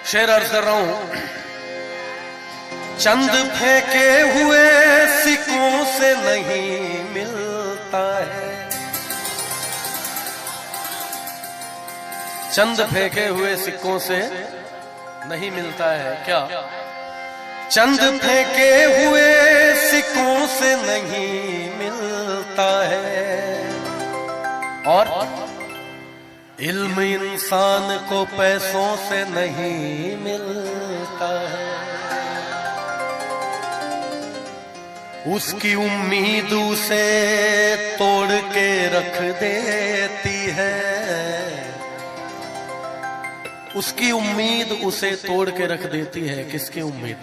शेर अर्ज कर रहा हूं। चंद फेंके हुए सिक्कों से नहीं मिलता है, चंद फेंके हुए सिक्कों से नहीं मिलता है क्या? चंद फेंके हुए सिक्कों से नहीं मिलता है, और इल्म इंसान को पैसों से नहीं मिलता है। उसकी उम्मीद उसे तोड़ के रख देती है, उसकी उम्मीद उसे तोड़ के रख देती है। किसकी उम्मीद?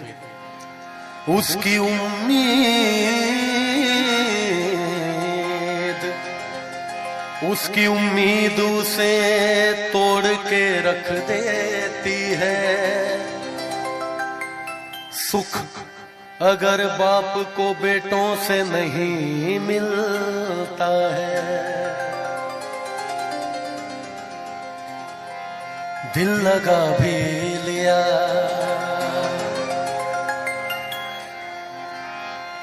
उसकी उम्मीद उसे तोड़ के रख देती है। सुख अगर बाप को बेटों से नहीं मिलता है, दिल लगा भी लिया,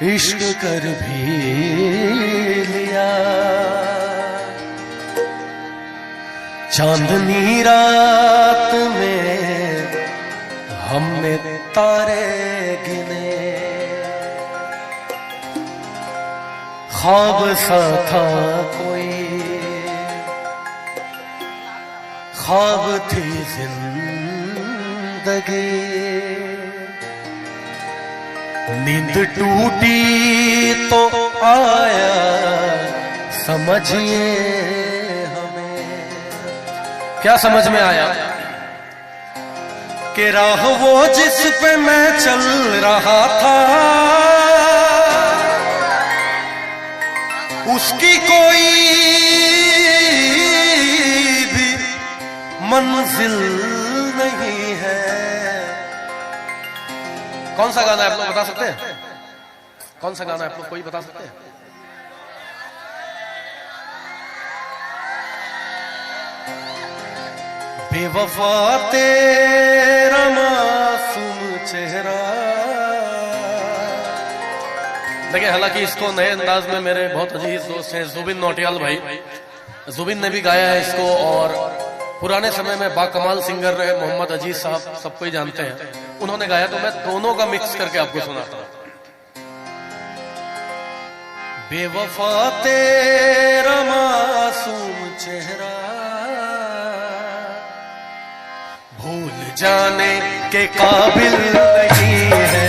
इश्क कर भी लिया, चांदनी रात में हमने तारे गिने, ख्वाब सा था कोई, ख्वाब थी जिंदगी, नींद टूटी तो आया समझिए हमें। क्या समझ में आया? कि राह वो जिस पे मैं चल रहा था, उसकी कोई भी मंजिल नहीं है। कौन सा गाना है आप लोग बता सकते हैं? कौन सा गाना है आप लोग कोई बता सकते हैं? बेवफा तेरा मासूम चेहरा। देखिए, हालांकि इसको नए अंदाज में मेरे बहुत अजीज दोस्त हैं जुबिन नौटियाल भाई, जुबिन ने भी गाया है इसको, और पुराने समय में बाकमाल सिंगर रहे मोहम्मद अजीज साहब, सबको ही जानते हैं, उन्होंने गाया। तो मैं दोनों का मिक्स करके आपको सुनाता हूं। बेवफा तेरा मासूम चेहरा भूल जाने के काबिल नहीं है।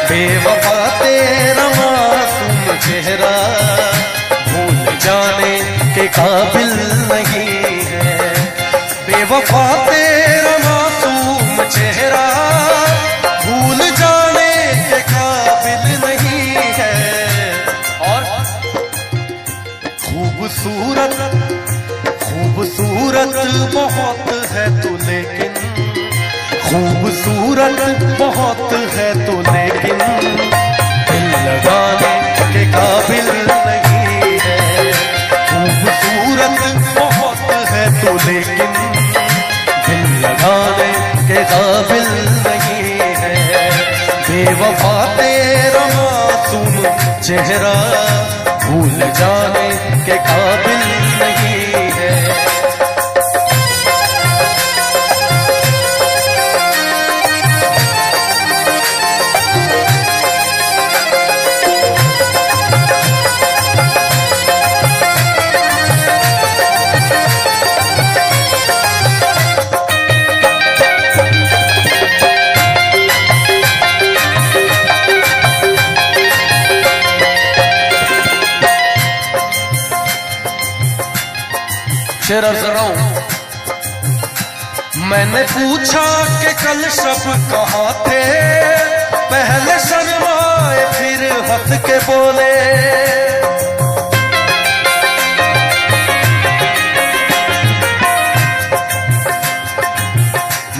बेवफा तेरा मासूम चेहरा भूल जाने के काबिल नहीं है। बेवफा तेरा मासूम चेहरा भूल जाने के काबिल नहीं है। और खूबसूरत बहुत है तू, लेकिन खूबसूरत बहुत है तू, लेकिन दिल लगाने के काबिल नहीं है। खूबसूरत बहुत है तू, लेकिन दिल लगाने के काबिल नहीं है। बेवफा तेरा मासूम चेहरा भूल जाने के काबिल नहीं है। शेर अर्ज कर रहा हूं। मैंने पूछा कि कल सब कहाँ थे, पहले शर्माए फिर हंस के बोले।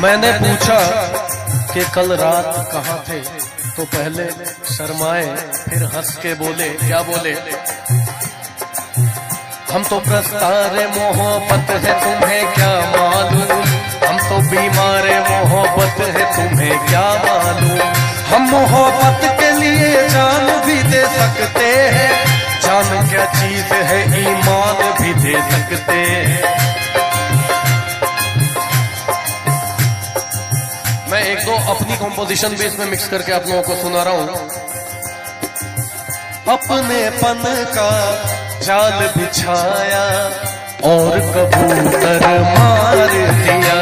मैंने पूछा कि कल रात कहाँ थे, तो पहले शर्माए फिर हंस के बोले। क्या बोले? हम तो प्रस्तार मोहब्बत है तुम्हें क्या मालूम, हम तो बीमार मोहब्बत है, तुम्हें क्या मालूम। हम मोहब्बत के लिए जान भी दे सकते हैं, जान क्या चीज है ईमान भी दे सकते हैं। मैं एक दो अपनी कॉम्पोजिशन भी इसमें मिक्स करके आप लोगों को सुना रहा हूं। अपनेपन का जाल बिछाया और कबूतर मार दिया,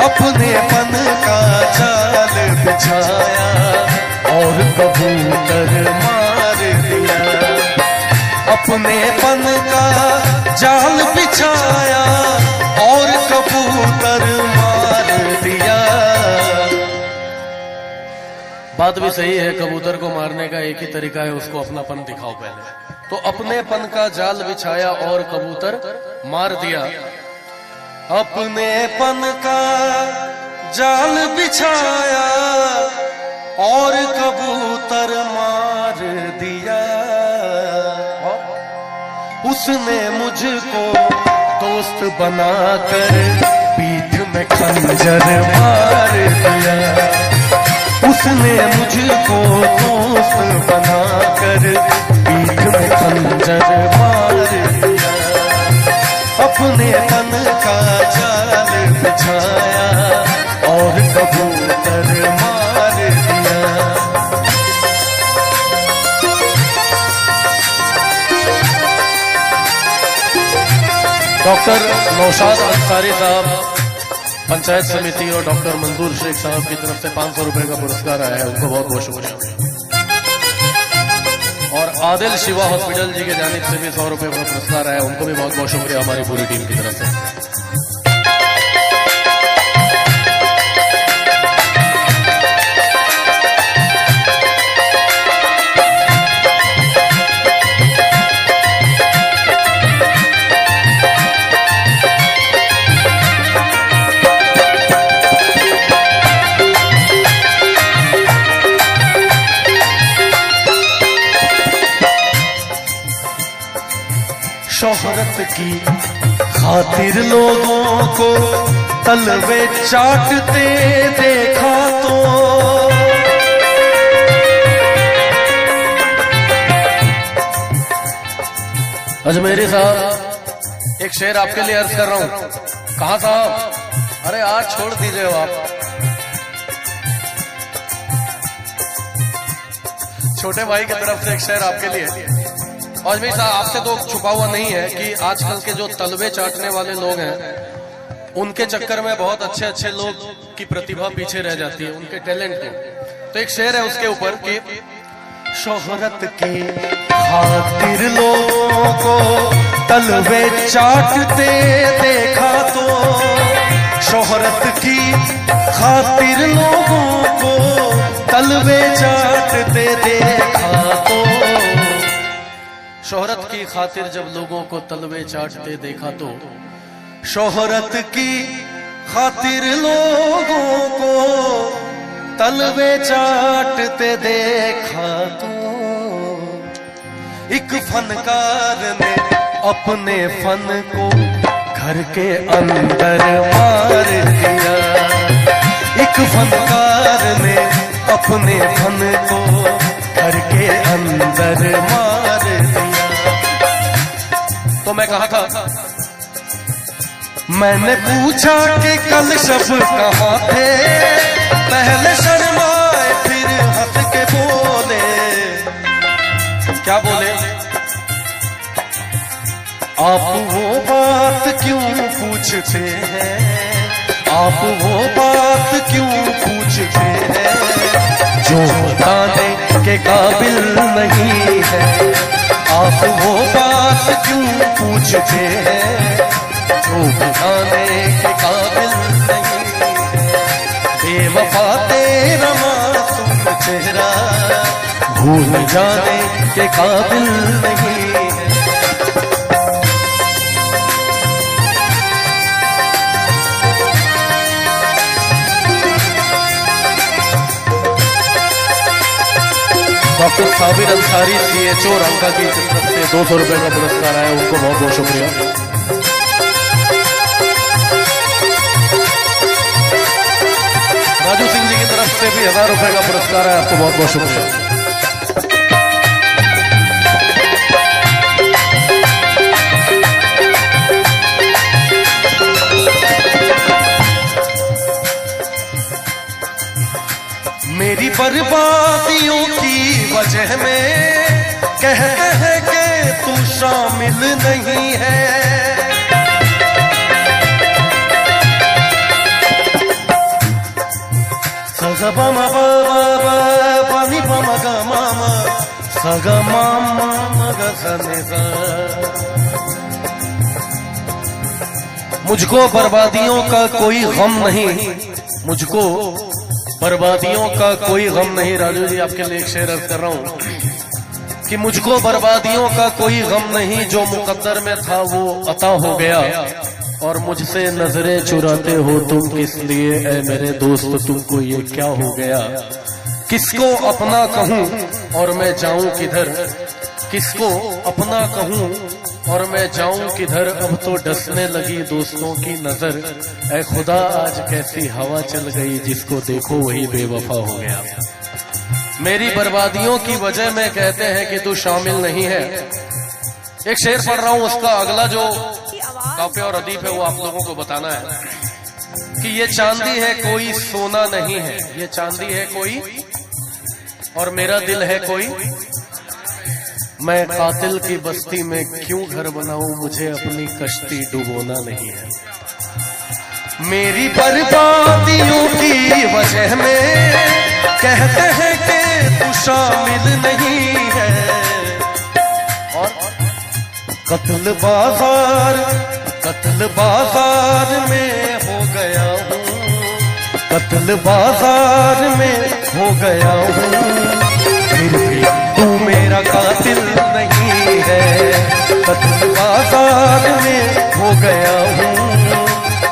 अपनेपन का जाल बिछाया और कबूतर मार दिया, अपनेपन का जाल बिछाया और कबूतर मार दिया। बात भी सही है, कबूतर को मारने का एक ही तरीका है, उसको अपनापन दिखाओ पहले। तो अपनेपन का जाल बिछाया और कबूतर मार दिया, अपनेपन का जाल बिछाया और कबूतर मार दिया। उसने मुझको दोस्त बनाकर पीठ में खंजर मार दिया, उसने मुझको दोस्त बनाकर पीठ में खंजर मार दिया, अपने तन का जाल बिछाया और कबूतर मार दिया। डॉक्टर नौशाद अंसारी साहब पंचायत समिति और डॉक्टर मंजूर शेख साहब की तरफ से 500 रुपए का पुरस्कार आया है, उनको बहुत बहुत शुक्रिया। और आदिल शिवा हॉस्पिटल जी के जानिब से भी 100 रुपए का पुरस्कार आया, उनको भी बहुत बहुत शुक्रिया हमारी पूरी टीम की तरफ से। शोहरत की खातिर लोगों को तलवे चाटते देखा तो, अजमेरी साहब एक शेर आपके लिए अर्ज कर रहा हूं। कहा साहब? अरे आज छोड़ दीजिए आप, छोटे भाई की तरफ से एक शेर आपके लिए। और भाई साहब आपसे तो छुपा हुआ नहीं है कि आजकल के जो तलवे चाटने वाले लोग हैं, उनके चक्कर में बहुत अच्छे अच्छे लोग की प्रतिभा पीछे रह जाती है, उनके टैलेंट को। तो एक शेर है उसके ऊपर कि शोहरत के खातिर लोगों को तलवे चाटते देखा तो, शोहरत की खातिर लोगों को तलवे चाटते देखा तो, शोहरत की खातिर जब लोगों को तलवे चाटते देखा तो, शोहरत की खातिर लोगों को तलवे चाटते देखा तो, एक फनकार ने अपने फन को घर के अंदर मार दिया, एक फनकार ने अपने फन को घर के अंदर मार दिया। तो मैं कहा था, मैंने पूछा कि कल शब कहाँ थे, पहले शर्माए फिर हंस के बोले। क्या बोले? आप वो बात क्यों पूछते हैं, आप वो बात क्यों पूछते हैं जो बताने के काबिल नहीं है, आप वो बात क्यों पूछते हैं जो बताने के काबिल नहीं है। बेवफा तेरा मासूम चेहरा भूल जाने के काबिल नहीं है। डॉक्टर साबिर अंसारी CHO रंका की तरफ से 200 रुपए का पुरस्कार आया, उनको बहुत बहुत शुक्रिया। 1000 रुपए का पुरस्कार है। आपको बहुत बहुत शुक्रिया। मेरी बर्बादियों की वजह में कहते हैं कि तू शामिल नहीं है। सगा मामा पानी पामा गा मामा सगा मामा मगा सने सा। मुझको बर्बादियों का कोई गम नहीं, मुझको बर्बादियों का कोई गम नहीं। राजू जी आपके लिए एक शेर अर्ज कर रहा हूं कि मुझको बर्बादियों का कोई गम नहीं, जो मुकद्दर में था वो अता हो गया। और मुझसे नजरें चुराते हो तुम किस लिए ऐ मेरे दोस्त, तुमको ये क्या हो गया। किसको अपना कहूं और मैं जाऊं किधर, किसको अपना कहूं और मैं जाऊं किधर। अब तो डसने लगी दोस्तों की नजर, ऐ खुदा आज कैसी हवा चल गई, जिसको देखो वही बेवफा हो गया। मेरी बर्बादियों की वजह में कहते हैं कि तू शामिल नहीं है। एक शेर पढ़ रहा हूं, उसका अगला जो काफिया और अदीब है वो आप लोगों को बताना है कि ये चांदी है कोई सोना नहीं है, ये चांदी है कोई और मेरा दिल है कोई। मैं कातिल की बस्ती में क्यों घर बनाऊं, मुझे अपनी कश्ती डुबोना नहीं है। मेरी बर्बादियों की वजह में कहते हैं कि तू शामिल नहीं है। और कत्ल बाजार में हो गया हूँ, कत्ल बाजार में हो गया हूँ। फिर भी तू मेरा कातिल नहीं है, कत्ल बाजार में हो गया हूँ।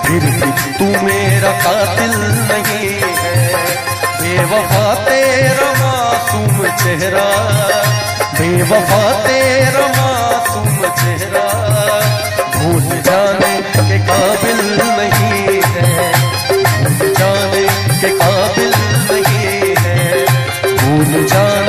फिर भी तू मेरा कातिल नहीं है। बेवफा तेरा मासूम चेहरा, बेवफा तेरा मासूम चेहरा भूल जाने के काबिल नहीं है, भूल जाने के काबिल नहीं है, भूल जाने